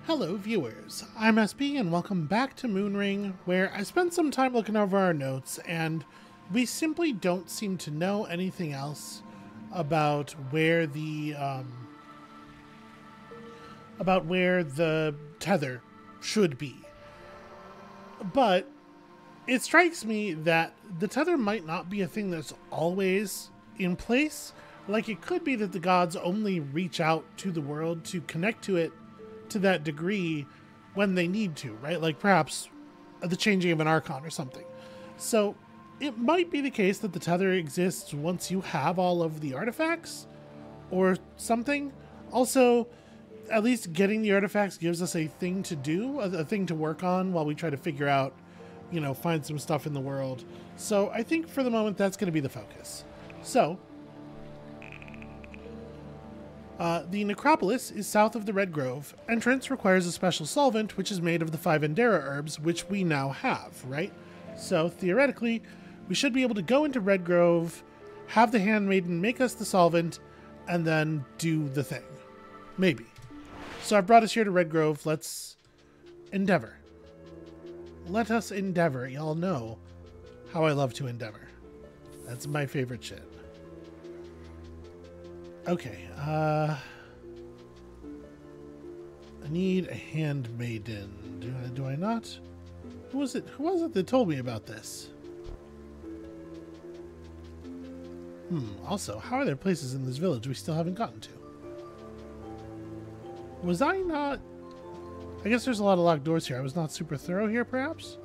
Hello viewers, I'm SB and welcome back to Moonring, where I spent some time looking over our notes and we simply don't seem to know anything else about where the tether should be. But it strikes me that the tether might not be a thing that's always in place. Like, it could be that the gods only reach out to the world to connect to it to that degree when they need to, right? Like perhaps the changing of an archon or something. So it might be the case that the tether exists once you have all of the artifacts or something. Also, at least getting the artifacts gives us a thing to do, a thing to work on while we try to figure out, you know, find some stuff in the world. So I think for the moment that's going to be the focus. So the necropolis is south of the Red Grove. Entrance requires a special solvent, which is made of the 5 Endera herbs, which we now have, right? So theoretically, we should be able to go into Red Grove, have the handmaiden make us the solvent, and then do the thing. Maybe. So I've brought us here to Red Grove. Let's endeavor. Let us endeavor. Y'all know how I love to endeavor. That's my favorite shit. Okay, I need a handmaiden. Do I not? Who was it that told me about this? Also, how are there places in this village we still haven't gotten to? Was I not... I guess there's a lot of locked doors here. I was not super thorough here, perhaps?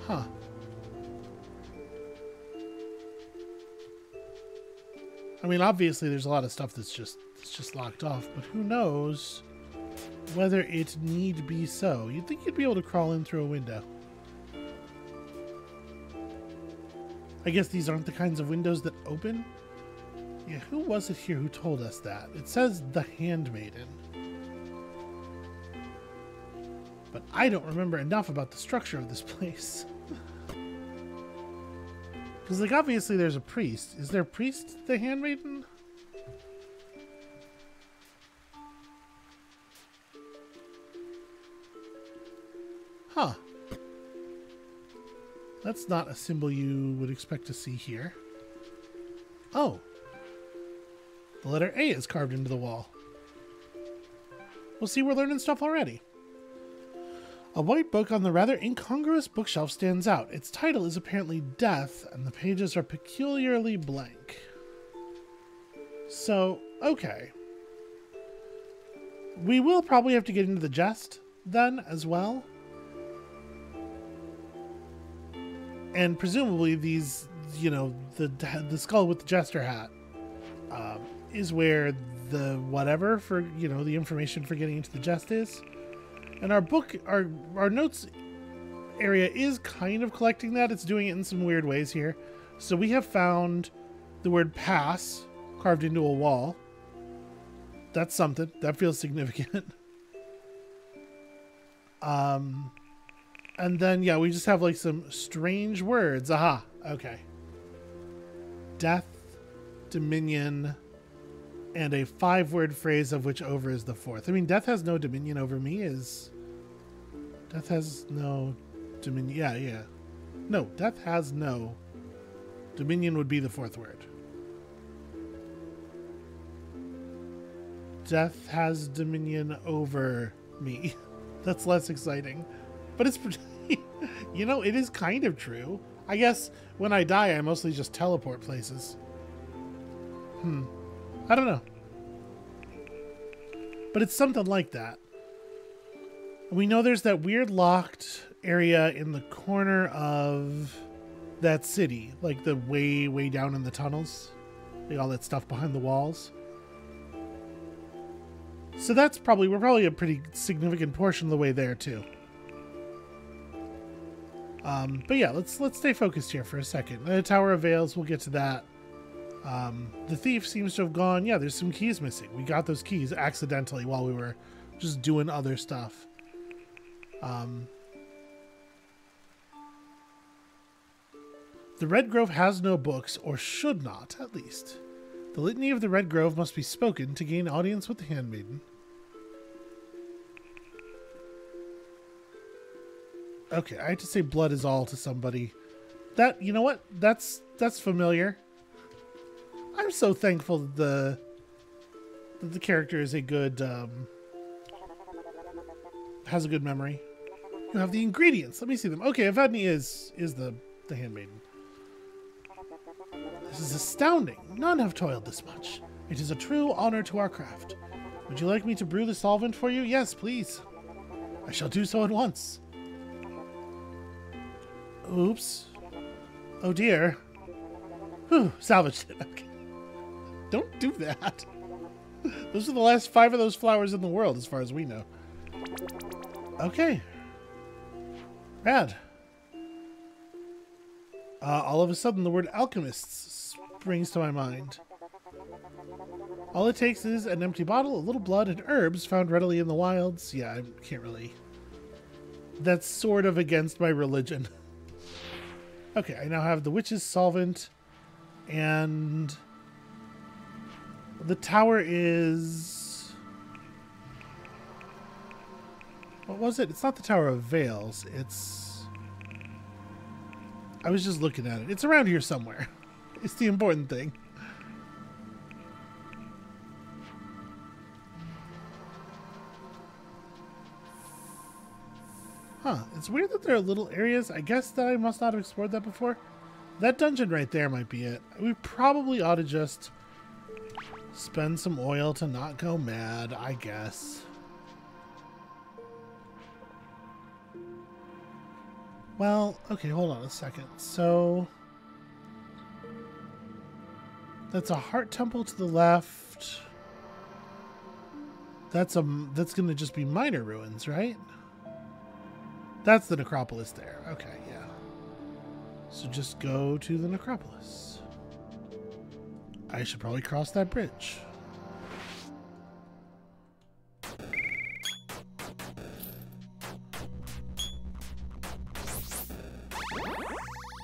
Huh. I mean, obviously there's a lot of stuff that's just locked off, but who knows whether it need be so. You'd think you'd be able to crawl in through a window. I guess these aren't the kinds of windows that open? Yeah, who was it here who told us that? It says the handmaiden. But I don't remember enough about the structure of this place. Because, like, obviously there's a priest. Is there a priest, the handmaiden? Huh. That's not a symbol you would expect to see here. Oh. The letter A is carved into the wall. Well, see, we're learning stuff already. A white book on the rather incongruous bookshelf stands out. Its title is apparently Death, and the pages are peculiarly blank. So, okay. We will probably have to get into the jest, then, as well. And presumably these, you know, the skull with the jester hat is where the whatever for, you know, the information for getting into the jest is. And our book, our notes area is kind of collecting that. It's doing it in some weird ways here. So we have found the word pass carved into a wall. That's something. That feels significant. And then, yeah, we just have like some strange words. Aha. Okay. Death, dominion, and a 5-word phrase of which over is the 4th. I mean, death has no dominion over me is... Death has no dominion. Yeah. No, death has no. Dominion would be the 4th word. Death has dominion over me. That's less exciting. But it's pretty... You know, it is kind of true. I guess when I die, I mostly just teleport places. I don't know. But it's something like that. We know there's that weird locked area in the corner of that city. Like the way down in the tunnels. Like all that stuff behind the walls. So that's we're probably a pretty significant portion of the way there too. But yeah, let's stay focused here for a second. The Tower of Veils, we'll get to that. The thief seems to have gone. Yeah, there's some keys missing. We got those keys accidentally while we were just doing other stuff. The Red Grove has no books, or should not, at least. The The litany of the Red Grove must be spoken to gain audience with the handmaiden. Okay, I had to say blood is all to somebody. That, you know what? That's familiar. I'm so thankful that the character is a good, has a good memory. You have the ingredients. Let me see them. Okay, Evadne is the handmaiden. This is astounding. None have toiled this much. It is a true honor to our craft. Would you like me to brew the solvent for you? Yes, please. I shall do so at once. Oops. Oh dear. Whew, salvaged it. Okay. Don't do that. Those are the last 5 of those flowers in the world, as far as we know. Okay. Rad. All of a sudden, the word alchemists springs to my mind. All it takes is an empty bottle, a little blood, and herbs found readily in the wilds. Yeah, I can't really... That's sort of against my religion. Okay, I now have the witch's solvent, and the tower is... What was it? It's not the Tower of Veils. It's... I was just looking at it. It's around here somewhere. It's the important thing. Huh. It's weird that there are little areas. I guess that I must not have explored that before. That dungeon right there might be it. We probably ought to just spend some oil to not go mad, I guess. Well, okay, hold on a second. So that's a heart temple to the left. That's going to just be minor ruins, right? That's the necropolis there. Okay, yeah. So just go to the necropolis. I should probably cross that bridge.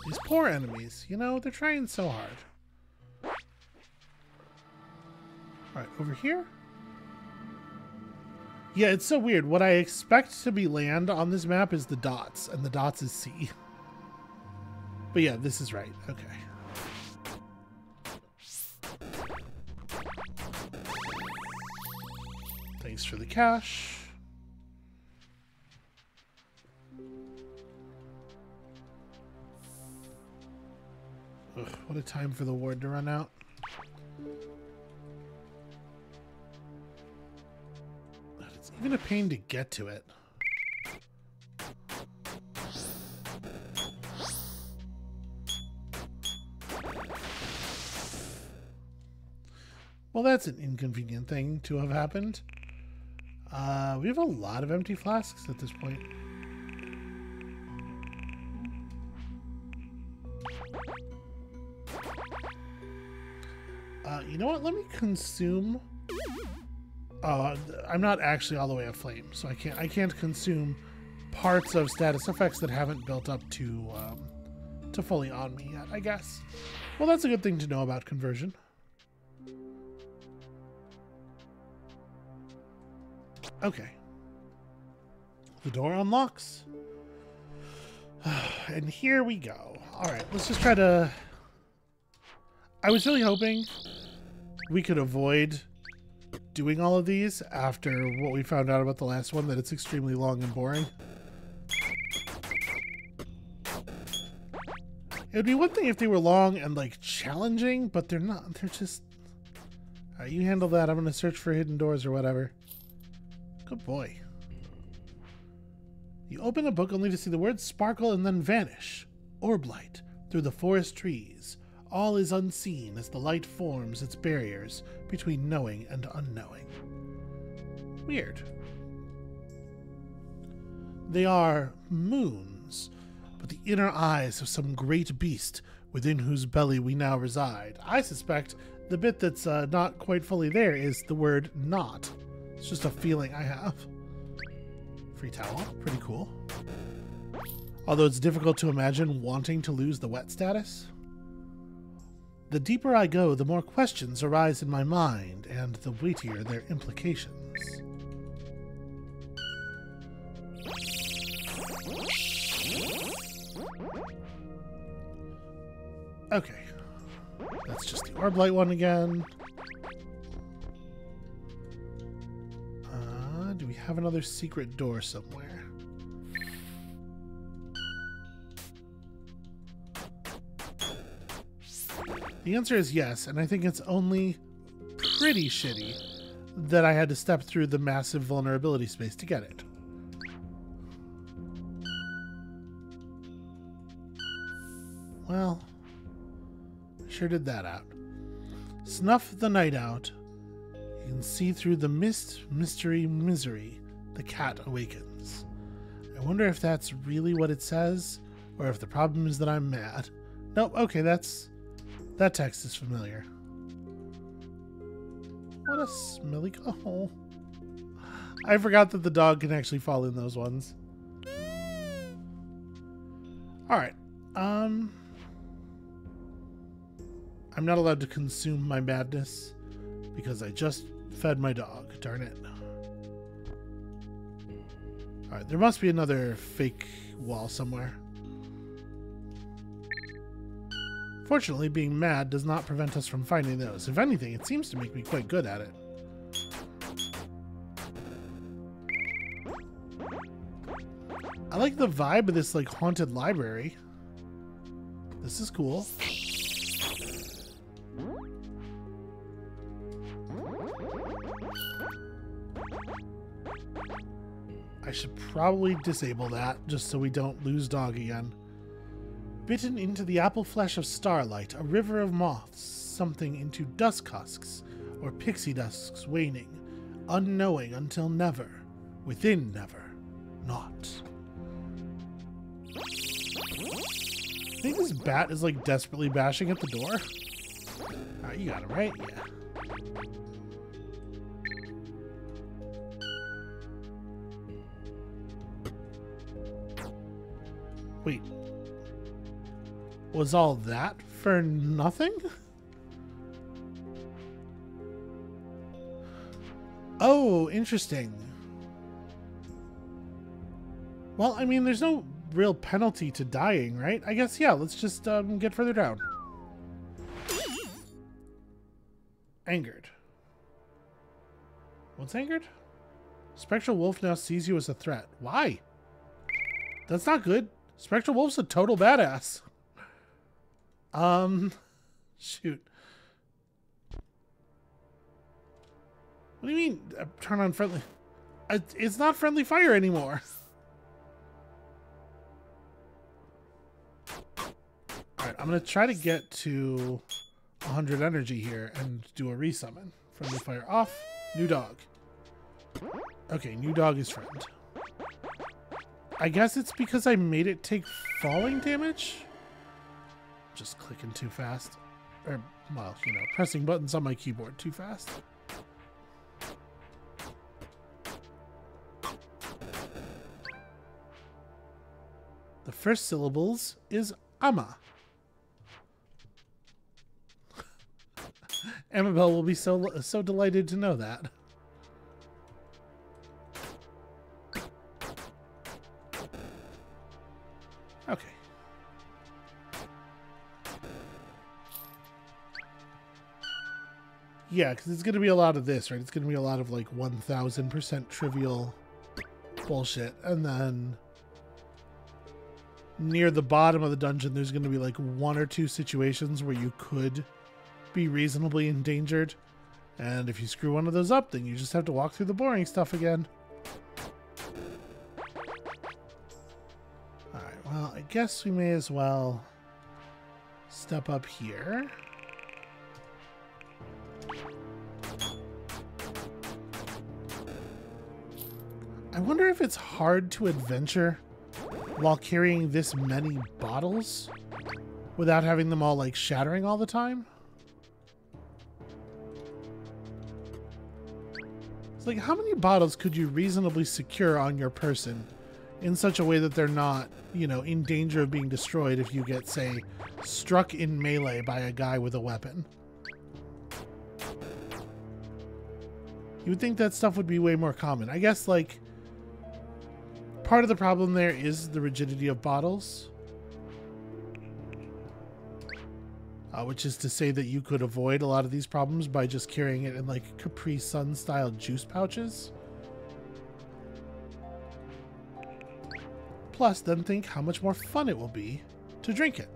These poor enemies, you know, they're trying so hard. Alright, over here? Yeah, it's so weird. What I expect to be land on this map is the dots, and the dots is sea. But yeah, this is right. Okay. Thanks for the cash. Ugh, what a time for the ward to run out. It's even a pain to get to it. Well, that's an inconvenient thing to have happened. We have a lot of empty flasks at this point. You know what? Let me consume. I'm not actually all the way at flame, so I can't consume parts of status effects that haven't built up to fully on me yet, I guess. Well, that's a good thing to know about conversion. Okay. The door unlocks. And here we go. Alright, let's just try to... I was really hoping we could avoid doing all of these after what we found out about the last one, that it's extremely long and boring. It would be one thing if they were long and, like, challenging, but they're not. They're just... Alright, you handle that. I'm going to search for hidden doors or whatever. Good boy. You open a book only to see the words sparkle and then vanish. Orb light through the forest trees. All is unseen as the light forms its barriers between knowing and unknowing. Weird. They are moons, but the inner eyes of some great beast within whose belly we now reside. I suspect the bit that's not quite fully there is the word not. It's just a feeling I have. Free towel. Pretty cool. Although it's difficult to imagine wanting to lose the wet status. The deeper I go, the more questions arise in my mind, and the weightier their implications. Okay. That's just the orb light one again. Do we have another secret door somewhere? The answer is yes, and I think it's only pretty shitty that I had to step through the massive vulnerability space to get it. Well, I sure did that out. Snuff the night out. You can see through the mist, mystery, misery. The cat awakens. I wonder if that's really what it says, or if the problem is that I'm mad. Nope, okay, that text is familiar. What a smelly... Oh. I forgot that the dog can actually fall in those ones. Alright. I'm not allowed to consume my madness because I just fed my dog. Darn it. Alright, there must be another fake wall somewhere. Fortunately, being mad does not prevent us from finding those. If anything, it seems to make me quite good at it. I like the vibe of this, like, haunted library. This is cool. I should probably disable that, just so we don't lose dog again. Bitten into the apple flesh of starlight, a river of moths, something into dusk husks, or pixie dusks waning, unknowing until never, within never, not. I think this bat is like desperately bashing at the door. Alright, you got it, right? Yeah. Wait. Was all that for nothing? Oh, interesting. Well, I mean, there's no real penalty to dying, right? I guess, yeah, let's just get further down. Angered. What's angered? Spectral Wolf now sees you as a threat. Why? That's not good. Spectral Wolf's a total badass. Shoot. What do you mean, turn on friendly? It's not friendly fire anymore. Alright, I'm gonna try to get to 100 energy here and do a resummon. Friendly fire off. New dog. Okay, new dog is friend. I guess it's because I made it take falling damage? Just clicking too fast. Or, well, you know, pressing buttons on my keyboard too fast. The first syllables is ama. Amabel will be so delighted to know that. Okay. Yeah, because it's going to be a lot of this, right? It's going to be a lot of, like, 1000% trivial bullshit. And then near the bottom of the dungeon, there's going to be, like, 1 or 2 situations where you could be reasonably endangered. And if you screw one of those up, then you just have to walk through the boring stuff again. Alright, well, I guess we may as well step up here. I wonder if it's hard to adventure while carrying this many bottles without having them all, like, shattering all the time. It's like, how many bottles could you reasonably secure on your person in such a way that they're not, you know, in danger of being destroyed if you get, say, struck in melee by a guy with a weapon. You would think that stuff would be way more common. I guess, like, part of the problem there is the rigidity of bottles. Which is to say that you could avoid a lot of these problems by just carrying it in, like, Capri Sun style juice pouches. Plus, then think how much more fun it will be to drink it.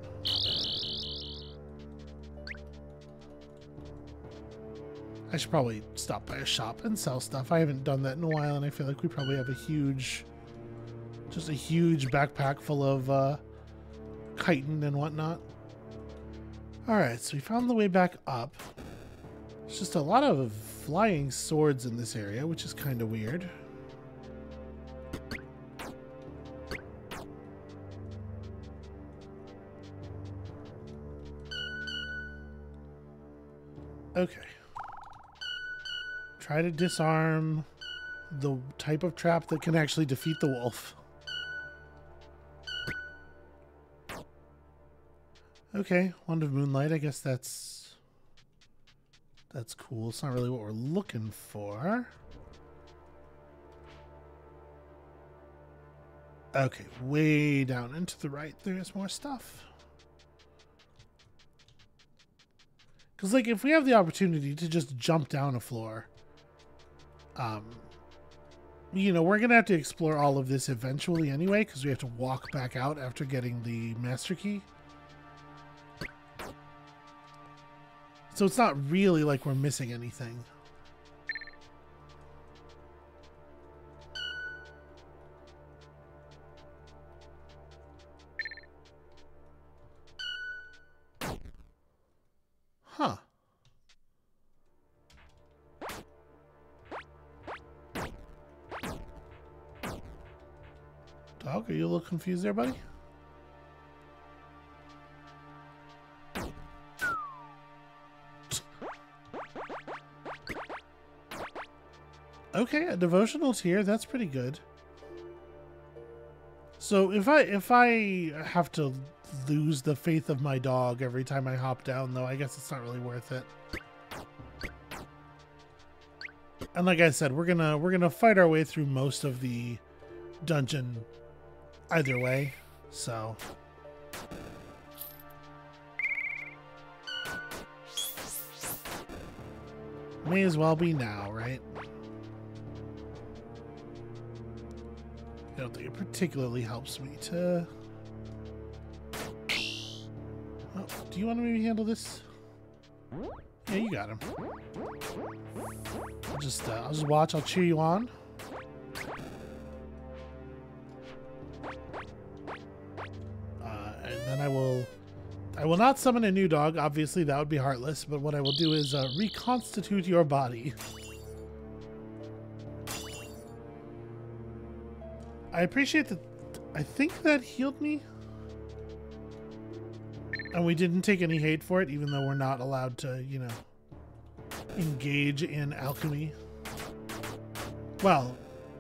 I should probably stop by a shop and sell stuff. I haven't done that in a while, and I feel like we probably have just a huge backpack full of chitin and whatnot. Alright, so we found the way back up. There's just a lot of flying swords in this area, which is kind of weird. Okay. Try to disarm the type of trap that can actually defeat the wolf. Okay, Wand of Moonlight. I guess that's cool. It's not really what we're looking for. Okay, way down and to the right, there's more stuff. Because, like, if we have the opportunity to just jump down a floor, you know, we're going to have to explore all of this eventually anyway, because we have to walk back out after getting the Master Key. So it's not really like we're missing anything. Huh. Dog, are you a little confused there, buddy? Okay, a devotional tier, that's pretty good. So if I have to lose the faith of my dog every time I hop down, though, I guess it's not really worth it. And like I said, we're gonna fight our way through most of the dungeon either way, so may as well be now, right? I don't think it particularly helps me to... Oh, do you want to maybe handle this? Yeah, you got him. I'll just watch. I'll cheer you on. And then I will not summon a new dog. Obviously, that would be heartless. But what I will do is reconstitute your body. I appreciate that. I think that healed me. And we didn't take any hate for it, even though we're not allowed to, you know, engage in alchemy. Well,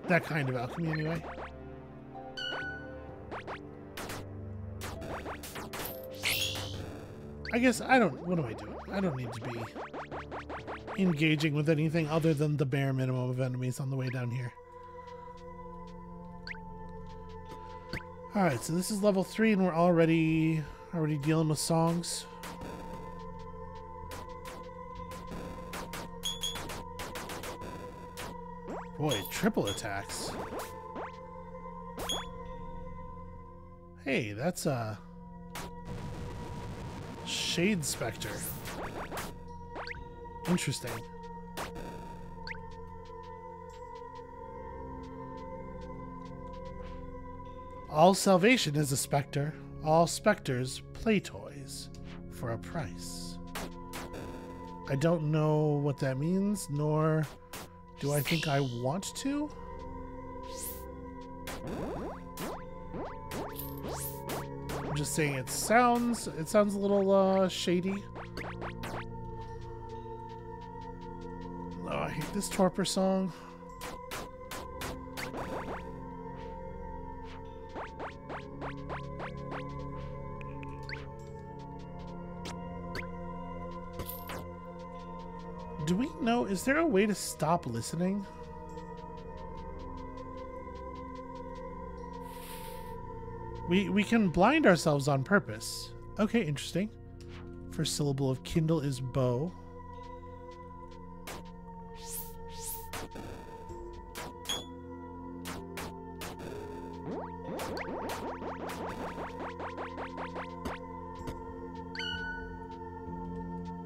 that kind of alchemy anyway. I guess I don't... What am I doing? I don't need to be engaging with anything other than the bare minimum of enemies on the way down here. Alright, so this is level 3 and we're already dealing with songs. Boy, triple attacks. Hey, that's a Shade Spectre. Interesting. All salvation is a spectre. All specters play toys for a price. I don't know what that means, nor do I think I want to. I'm just saying it sounds a little shady. Oh, I hate this Torpor song. is there a way to stop listening? We can blind ourselves on purpose. Okay, interesting. First syllable of kindle is bow.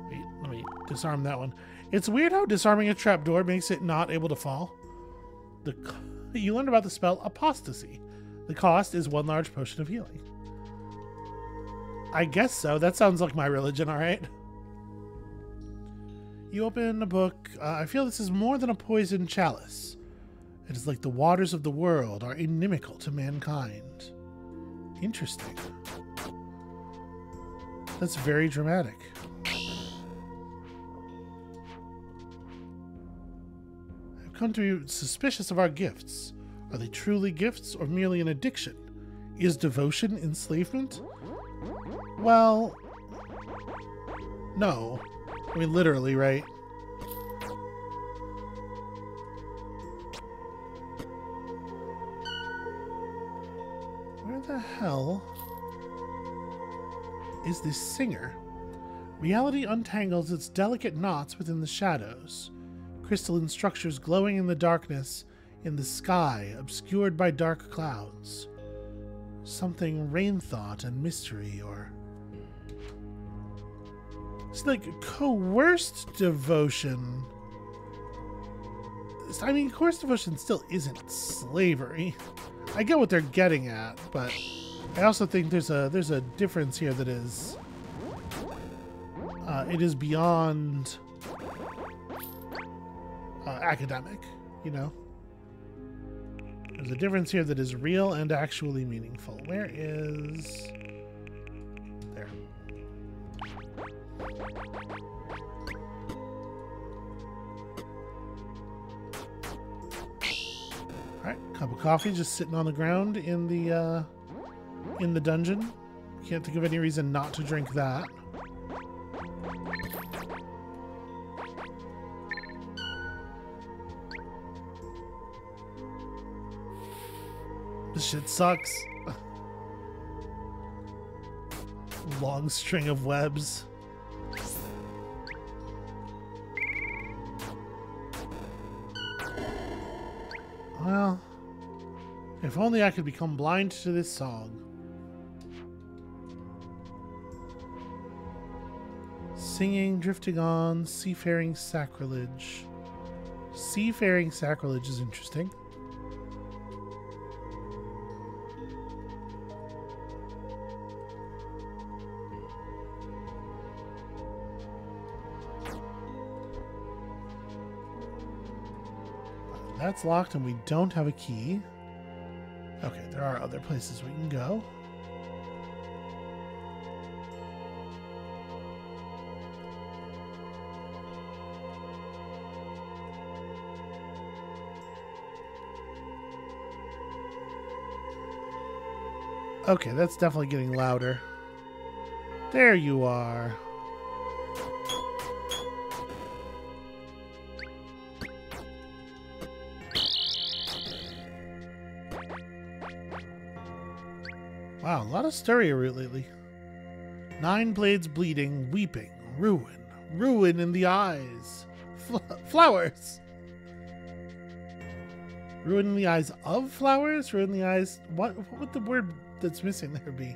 Wait, let me disarm that one. It's weird how disarming a trapdoor makes it not able to fall. You learned about the spell apostasy. The cost is 1 large potion of healing. I guess so. That sounds like my religion, alright? You open a book. I feel this is more than a poisoned chalice. It is like the waters of the world are inimical to mankind. Interesting. That's very dramatic. I've come to be suspicious of our gifts. Are they truly gifts or merely an addiction? Is devotion enslavement? Well, no. I mean, literally, right? Where the hell is this singer? Reality untangles its delicate knots within the shadows. Crystalline structures glowing in the darkness in the sky, obscured by dark clouds. Something rain thought and mystery, or... It's like coerced devotion. I mean, coerced devotion still isn't slavery. I get what they're getting at, but I also think there's a difference here that is... it is beyond academic, you know? There's a difference here that is real and actually meaningful. Where is... There. Alright, cup of coffee just sitting on the ground in the dungeon. Can't think of any reason not to drink that. This shit sucks. Long string of webs. Well, if only I could become blind to this song. Singing, drifting on, seafaring sacrilege. Seafaring sacrilege is interesting. That's locked and we don't have a key. Okay, there are other places we can go. Okay, that's definitely getting louder. There you are. Wow, a lot of Styria root lately. 9 blades bleeding, weeping, ruin. Ruin in the eyes. Flowers. Ruin in the eyes of flowers? Ruin in the eyes... What would the word that's missing there be?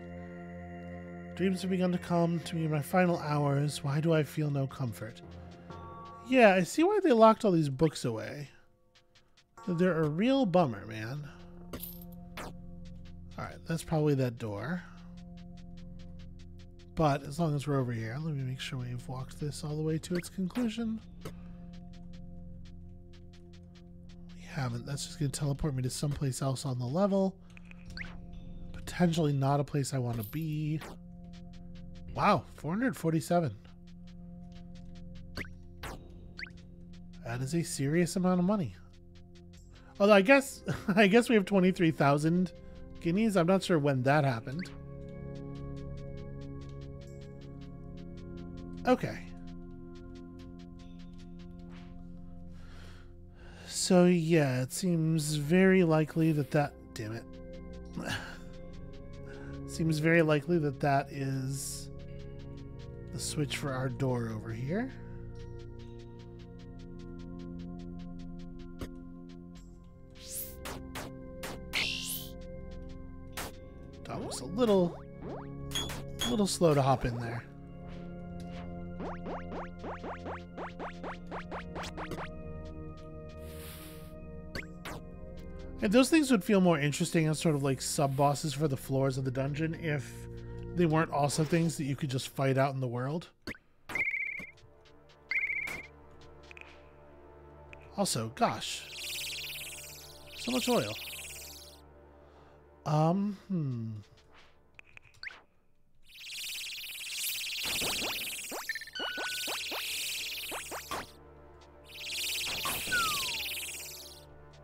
Dreams have begun to come to me in my final hours. Why do I feel no comfort? Yeah, I see why they locked all these books away. They're a real bummer, man. Alright, that's probably that door. But as long as we're over here, let me make sure we've walked this all the way to its conclusion. We haven't. That's just going to teleport me to someplace else on the level. Potentially not a place I want to be. Wow, 447. That is a serious amount of money. Although I guess we have 23,000 guineas. I'm not sure when that happened. Okay. So yeah, it seems very likely that damn it. Seems very likely that that is the switch for our door over here. Dog was a little slow to hop in there. And those things would feel more interesting as sort of like sub-bosses for the floors of the dungeon if they weren't also things that you could just fight out in the world. Also, gosh. So much oil.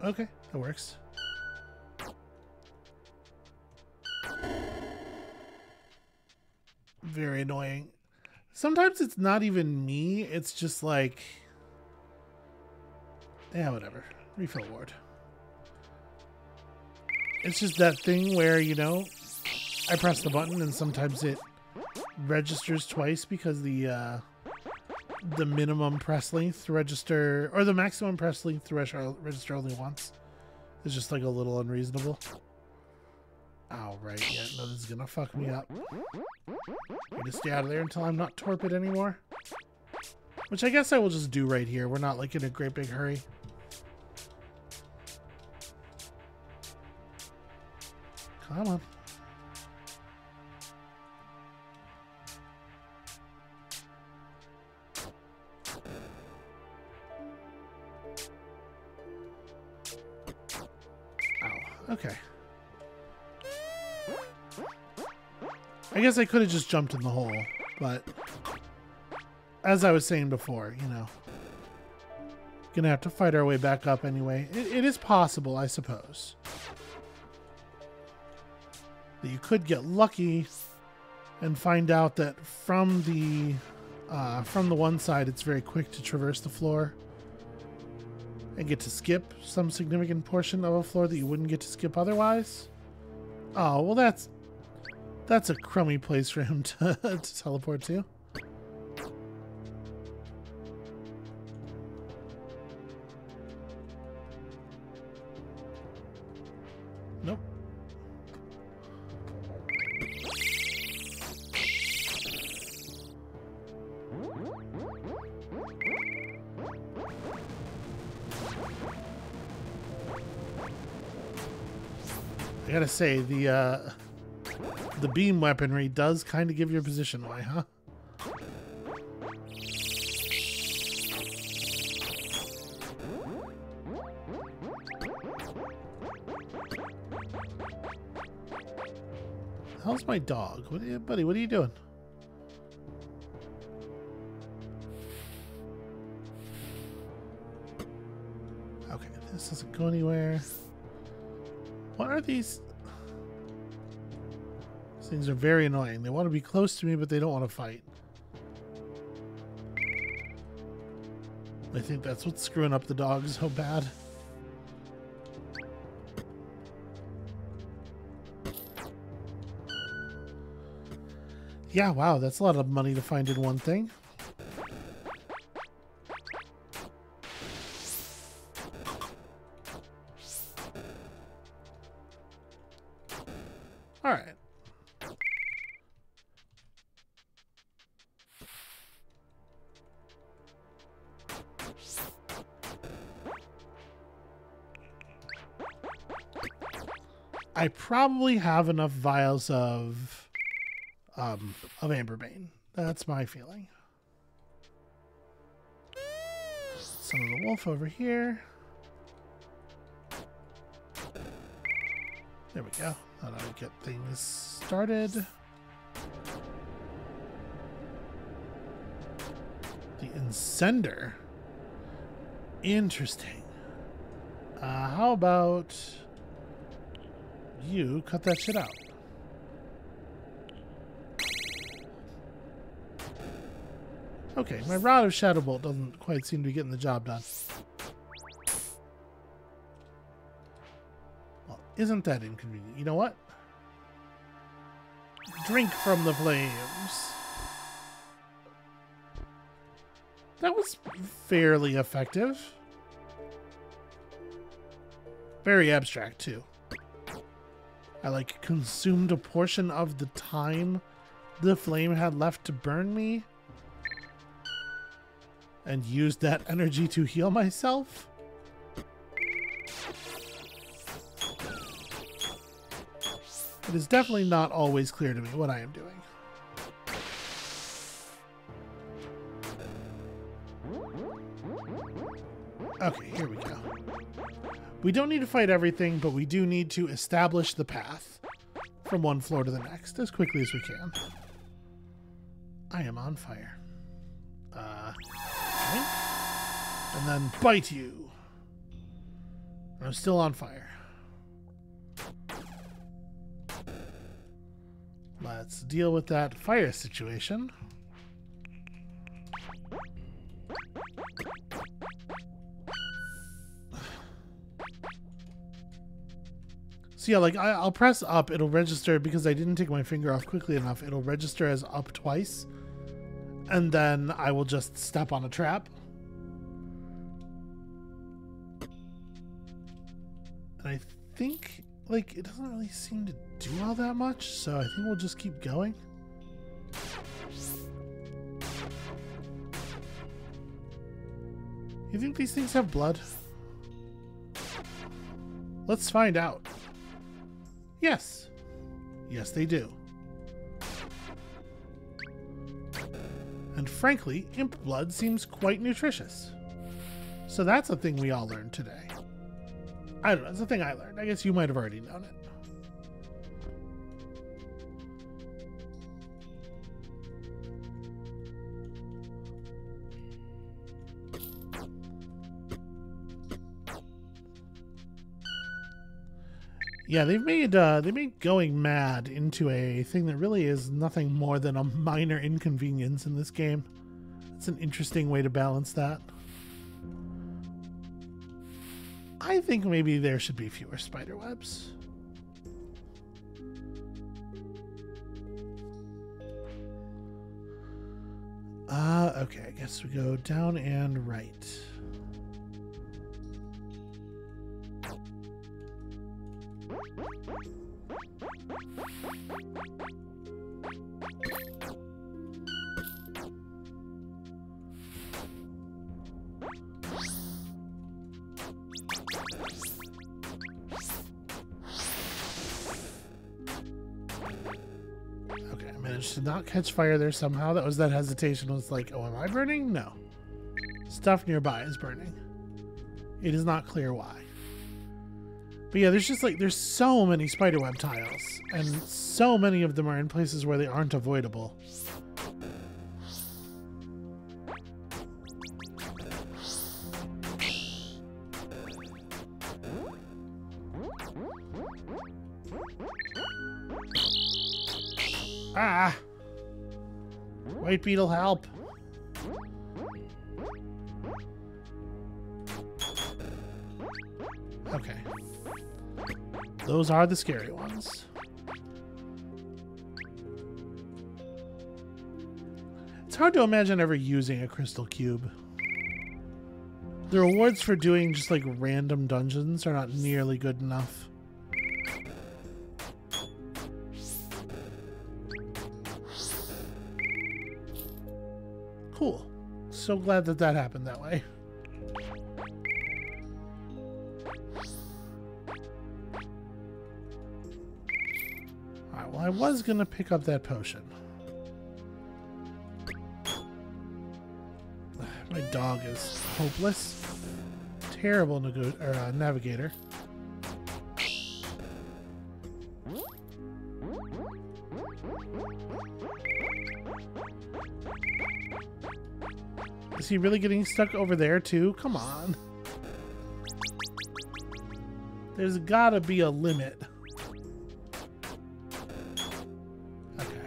Okay, that works. Very annoying. Sometimes it's not even me, it's just like... yeah, whatever. Refill ward. It's just that thing where, you know, I press the button and sometimes it registers twice because the minimum press length to register, or the maximum press length to register only once. Is just like a little unreasonable. Oh, right. Yeah, no, this is gonna fuck me up. I'm gonna stay out of there until I'm not torpid anymore. Which I guess I will just do right here. We're not like in a great big hurry. Come on. Ow. Okay. I guess I could have just jumped in the hole, but as I was saying before, you know, gonna have to fight our way back up anyway. It is possible, I suppose, that you could get lucky and find out that from the one side it's very quick to traverse the floor and get to skip some significant portion of a floor that you wouldn't get to skip otherwise. Oh, well that's a crummy place for him to, to teleport to. Nope. I gotta say, the beam weaponry does kind of give your position away, huh? How's my dog? Buddy, what are you doing? Okay, this doesn't go anywhere. What are these? These things are very annoying. They want to be close to me, but they don't want to fight. I think that's what's screwing up the dog so bad. Yeah, wow, that's a lot of money to find in one thing. All right. I probably have enough vials of Amberbane. That's my feeling. Son of the wolf over here. There we go. Thought I would get things started. The Incender. Interesting. How about you cut that shit out? Okay, my Rod of Shadowbolt doesn't quite seem to be getting the job done. isn't that inconvenient. You know what? Drink from the flames. That was fairly effective. Very abstract, too. I, like, consumed a portion of the time the flame had left to burn me and used that energy to heal myself. It is definitely not always clear to me what I am doing. Okay, here we go. We don't need to fight everything, but we do need to establish the path from one floor to the next as quickly as we can. I am on fire. Okay. And then bite you. I'm still on fire. Let's deal with that fire situation. So yeah, like I'll press up, it'll register because I didn't take my finger off quickly enough. It'll register as up twice, and then I will just step on a trap. And I think, like, it doesn't really seem to do all that much, so I think we'll just keep going. You think these things have blood? Let's find out. Yes. Yes, they do. And frankly, imp blood seems quite nutritious. So that's a thing we all learned today. I don't know, it's a thing I learned. I guess you might have already known it. Yeah, they made going mad into a thing that really is nothing more than a minor inconvenience in this game. It's an interesting way to balance that. I think maybe there should be fewer spider webs. Okay, I guess we go down and right. Okay, I managed to not catch fire there somehow. That was that hesitation. It was like, oh, am I burning? No. Stuff nearby is burning. It is not clear why. But yeah, there's just like, there's so many spiderweb tiles, and so many of them are in places where they aren't avoidable. Ah! White beetle, help! Okay. Those are the scary ones. It's hard to imagine ever using a crystal cube. The rewards for doing just like random dungeons are not nearly good enough. Cool. So glad that that happened that way. Alright, well, I was gonna pick up that potion. My dog is hopeless. Terrible navigator. Is he really getting stuck over there too? Come on. There's gotta be a limit. Okay.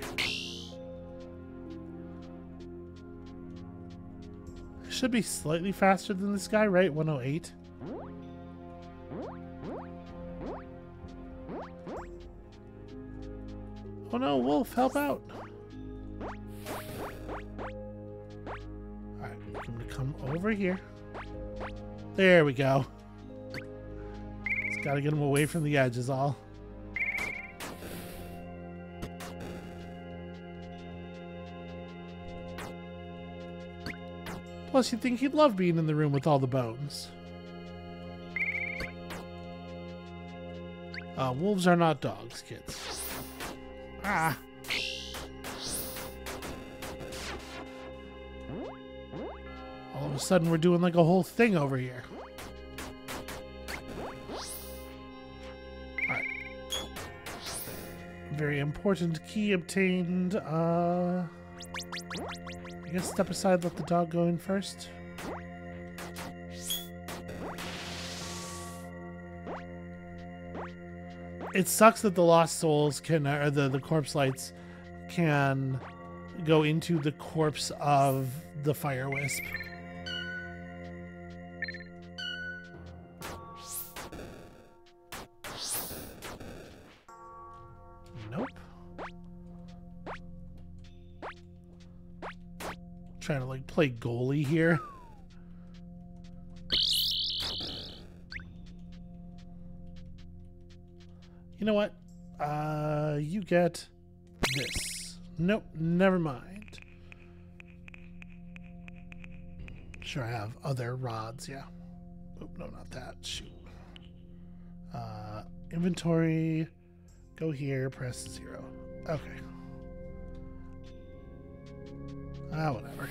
I should be slightly faster than this guy, right? 108. Oh no, Wolf, help out. Alright, I'm going to come over here. There we go. Just gotta get him away from the edge is all. Plus, you'd think he'd love being in the room with all the bones. Wolves are not dogs, kids. Ah! All of a sudden, we're doing like a whole thing over here. Alright. Very important key obtained. I guess step aside, let the dog go in first. It sucks that the lost souls can, or the corpse lights can go into the corpse of the fire wisp. Nope. Trying to like play goalie here. You know what? You get this. Nope, never mind. Sure, I have other rods, yeah. Oh, no, not that. Shoot. Inventory. Go here, press 0. Okay. Whatever.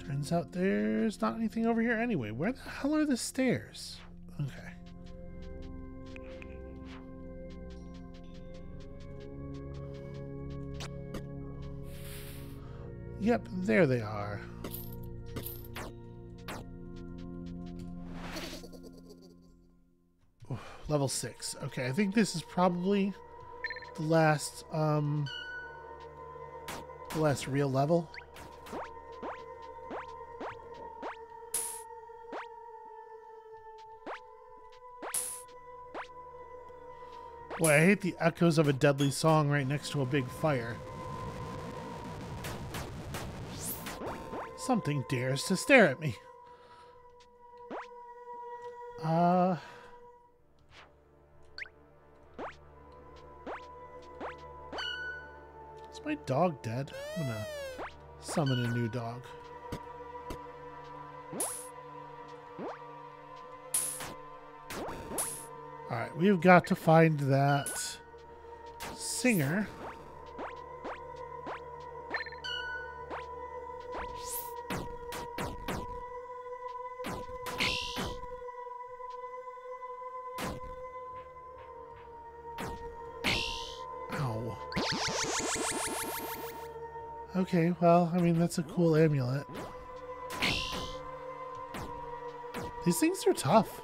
Turns out there's not anything over here anyway. Where the hell are the stairs? Okay. Yep, there they are. Oof, level 6. Okay, I think this is probably the last real level. Boy, I hate the echoes of a deadly song right next to a big fire. Something dares to stare at me. Is my dog dead? I'm gonna summon a new dog. Alright, we've got to find that singer. Ow. Okay, well, I mean, that's a cool amulet. These things are tough.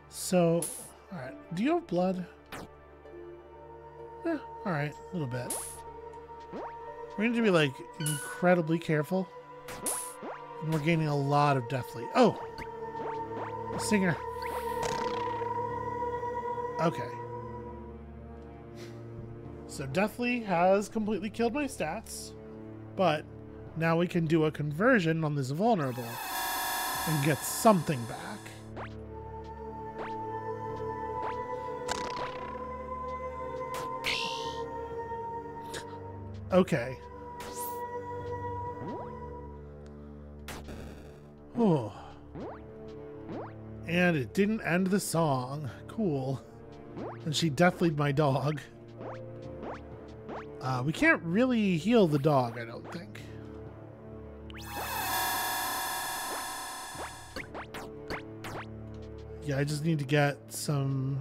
So, alright. Do you have blood? Yeah, alright. A little bit. We're going to be, like, incredibly careful. And we're gaining a lot of deathly. Oh! Singer. Okay. So, deathly has completely killed my stats. But now we can do a conversion on this vulnerable and get something back. Okay. Oh. And it didn't end the song. Cool. And she deathly'd my dog. We can't really heal the dog, I don't think. Yeah, I just need to get some...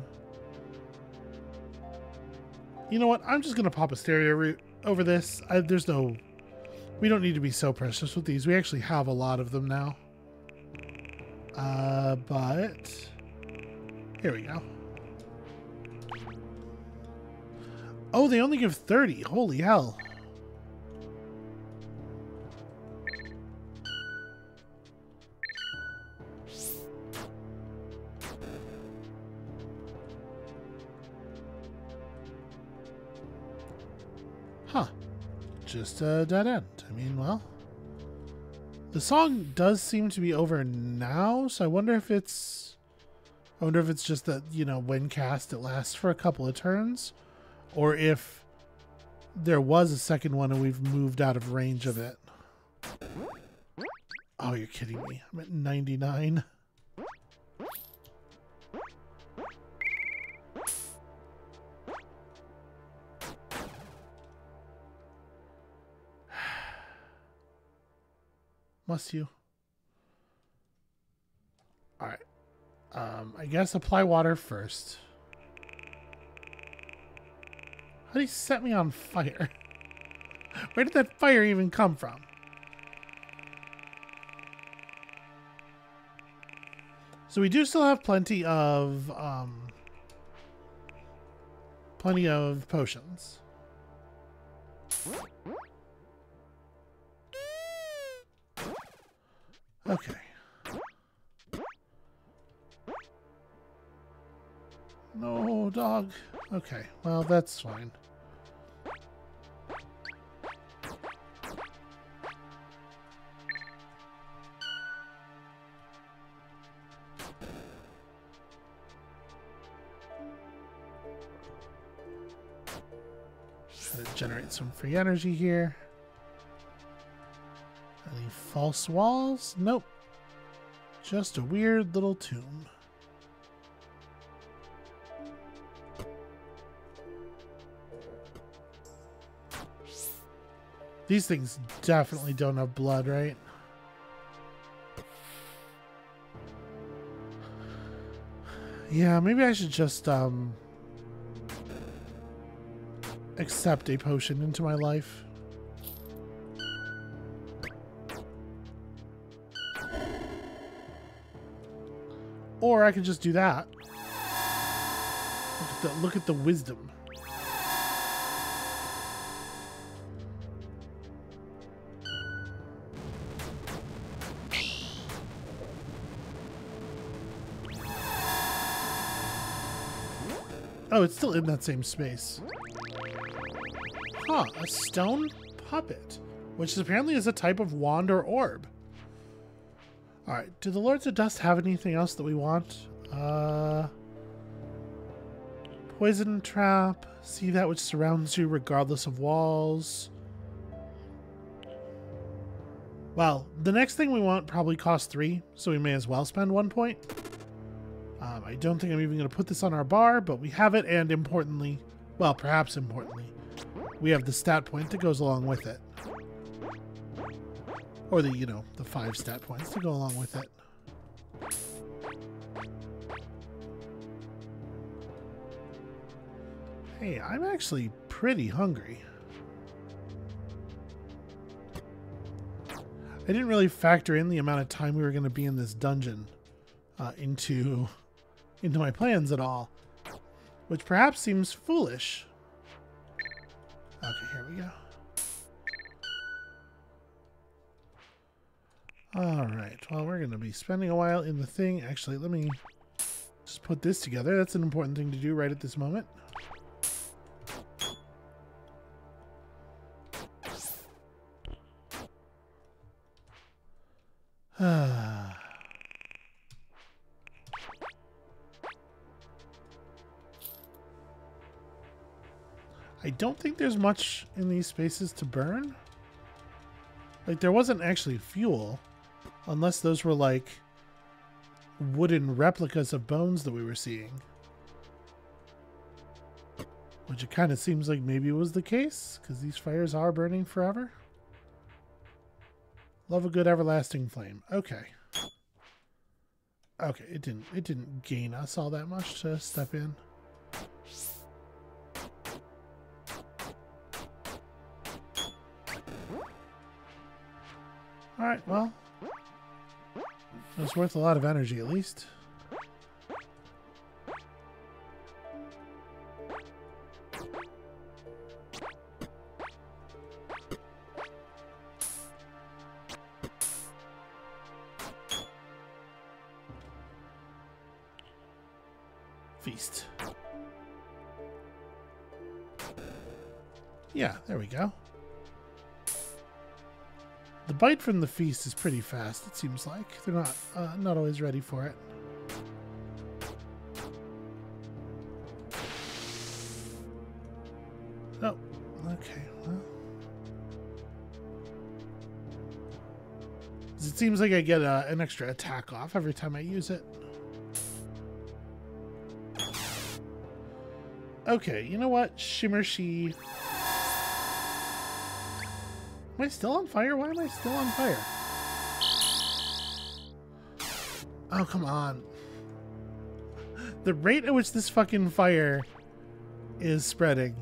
You know what? I'm just going to pop a stereo root over this. There's no... We don't need to be so precious with these. We actually have a lot of them now. But here we go. Oh, they only give 30. Holy hell. Huh. Just a dead end. I mean, well, the song does seem to be over now, so I wonder if it's just that, you know, when cast it lasts for a couple of turns, or if there was a second one and we've moved out of range of it. Oh, you're kidding me. I'm at 99. Must you? Alright. I guess apply water first. How did he set me on fire? Where did that fire even come from? So we do still have plenty of potions. Okay. No, dog. Okay, well, that's fine. Try to generate some free energy here. Any false walls? Nope. Just a weird little tomb. These things definitely don't have blood, right? Yeah, maybe I should just accept a potion into my life. Or I could just do that. Look at the wisdom. Oh, it's still in that same space. Huh, a stone puppet, which apparently is a type of wand or orb. Alright, do the Lords of Dust have anything else that we want? Poison trap, see that which surrounds you regardless of walls. Well, the next thing we want probably costs 3, so we may as well spend 1 point. I don't think I'm even going to put this on our bar, but we have it, and importantly, well, perhaps importantly, we have the stat point that goes along with it. Or the, you know, the 5 stat points to go along with it. Hey, I'm actually pretty hungry. I didn't really factor in the amount of time we were going to be in this dungeon into my plans at all, which perhaps seems foolish. Okay, here we go. Alright, well, we're going to be spending a while in the thing. Actually, let me just put this together. That's an important thing to do right at this moment. I don't think there's much in these spaces to burn. Like, there wasn't actually fuel, unless those were like wooden replicas of bones that we were seeing. Which it kind of seems like maybe it was the case, because these fires are burning forever. Love a good everlasting flame. Okay. Okay, it didn't gain us all that much to step in. Alright, well. It's worth a lot of energy, at least. Feast. Yeah, there we go. The bite from the feast is pretty fast, it seems like. They're not always ready for it. Oh, okay. Well. It seems like I get an extra attack off every time I use it. Okay, you know what? Shimmer She. Am I still on fire? Why am I still on fire? Oh, come on. The rate at which this fucking fire is spreading.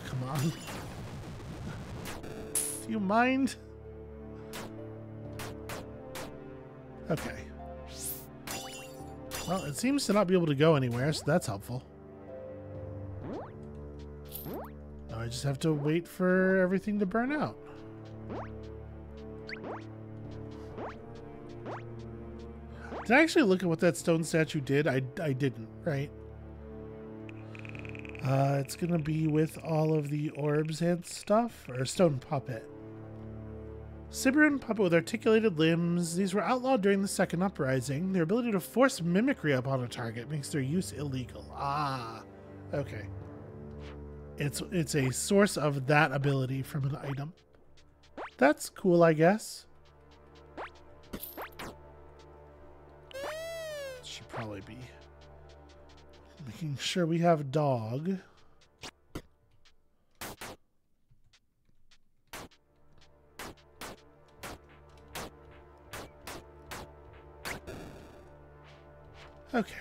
Come on. Do you mind? Okay. Well, it seems to not be able to go anywhere, so that's helpful. Now I just have to wait for everything to burn out. Did I actually look at what that stone statue did? I didn't, right? It's gonna be with all of the orbs and stuff, or stone puppet. Sibirin puppet with articulated limbs. These were outlawed during the Second Uprising. Their ability to force mimicry upon a target makes their use illegal. Ah, okay. It's a source of that ability from an item. That's cool, I guess. Should probably be making sure we have dog. Okay.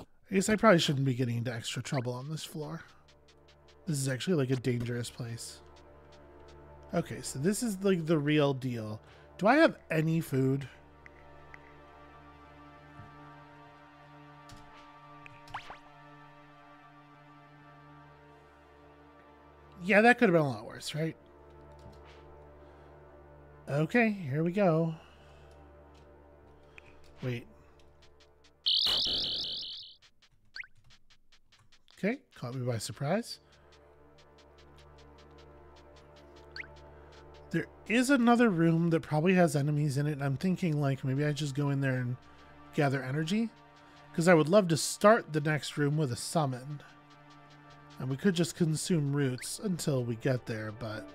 I guess I probably shouldn't be getting into extra trouble on this floor. This is actually like a dangerous place. Okay, so this is like the real deal. Do I have any food? Yeah, that could have been a lot worse, right? Okay, here we go. Wait. Okay, caught me by surprise. There is another room that probably has enemies in it, and I'm thinking like maybe I just go in there and gather energy. Because I would love to start the next room with a summon. And we could just consume roots until we get there, but...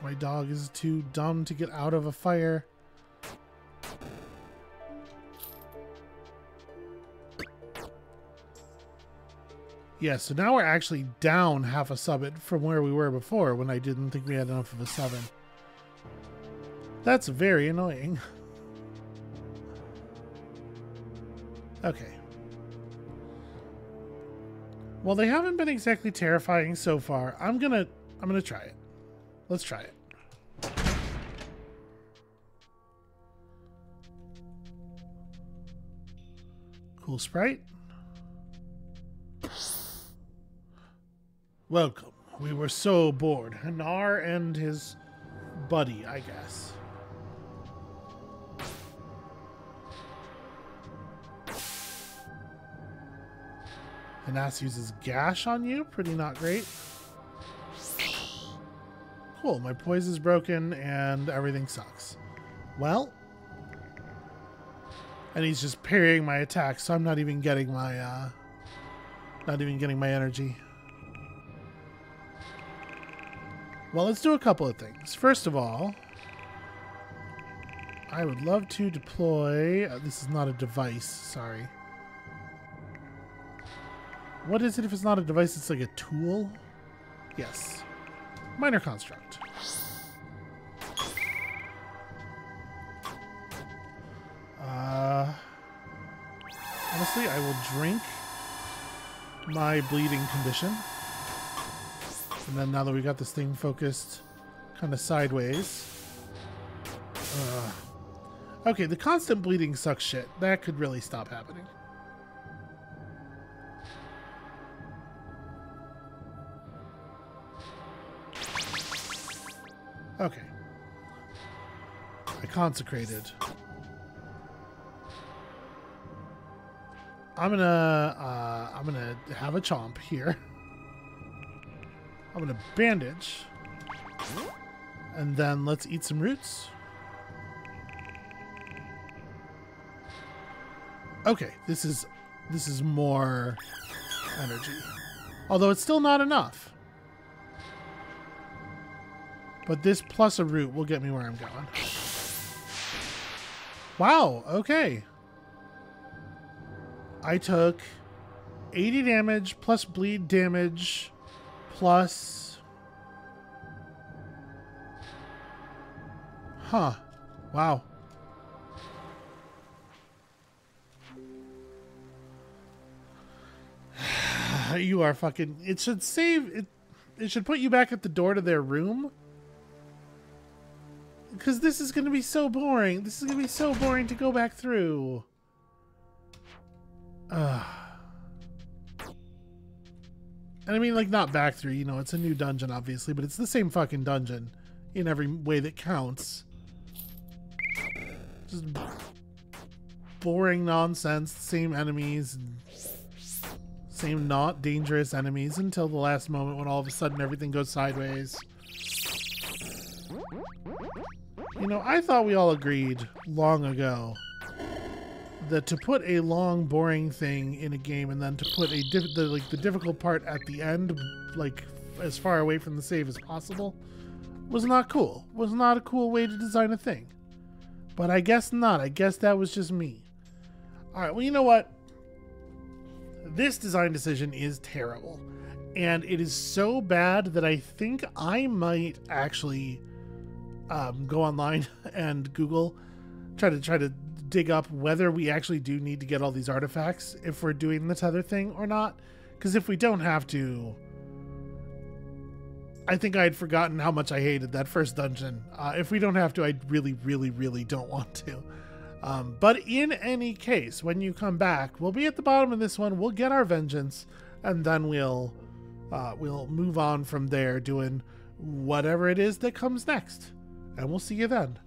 my dog is too dumb to get out of a fire. Yeah, so now we're actually down half a summon from where we were before when I didn't think we had enough of a summon. That's very annoying. Okay. Well, they haven't been exactly terrifying so far. I'm gonna try it. Let's try it. Cool sprite. Welcome. We were so bored. Hanar and his buddy, I guess. Hanas uses gash on you. Pretty not great. Cool, my poise is broken and everything sucks. Well, and he's just parrying my attacks, so I'm not even getting my energy. Well, let's do a couple of things. First of all, I would love to deploy. This is not a device. Sorry. What is it if it's not a device? It's like a tool. Yes. Minor construct. Honestly, I will drink my bleeding condition. And then now that we got this thing focused kind of sideways. Okay, the constant bleeding sucks shit. That could really stop happening. Okay. I consecrated. I'm gonna have a chomp here. I'm gonna bandage. And then let's eat some roots. Okay, this is more energy. Although it's still not enough. But this plus a root will get me where I'm going. Wow, okay. I took 80 damage plus bleed damage plus... Huh. Wow. You are fucking... It should save... It should put you back at the door to their room. Because this is going to be so boring. This is going to be so boring to go back through. And I mean, like, not back through, you know, it's a new dungeon, obviously, but it's the same fucking dungeon in every way that counts. Just boring nonsense, same enemies, same not dangerous enemies until the last moment when all of a sudden everything goes sideways. You know, I thought we all agreed long ago that to put a long, boring thing in a game and then to put a the difficult part at the end, like as far away from the save as possible, was not cool. Was not a cool way to design a thing. But I guess not. I guess that was just me. All right. Well, you know what? This design decision is terrible, and it is so bad that I think I might actually go online and Google, try to dig up whether we actually do need to get all these artifacts if we're doing the tether thing or not. Because if we don't have to, I think I had forgotten how much I hated that first dungeon. If we don't have to, I really, really, really don't want to. But in any case, when you come back, we'll be at the bottom of this one. We'll get our vengeance, and then we'll move on from there, doing whatever it is that comes next. And we'll see you then.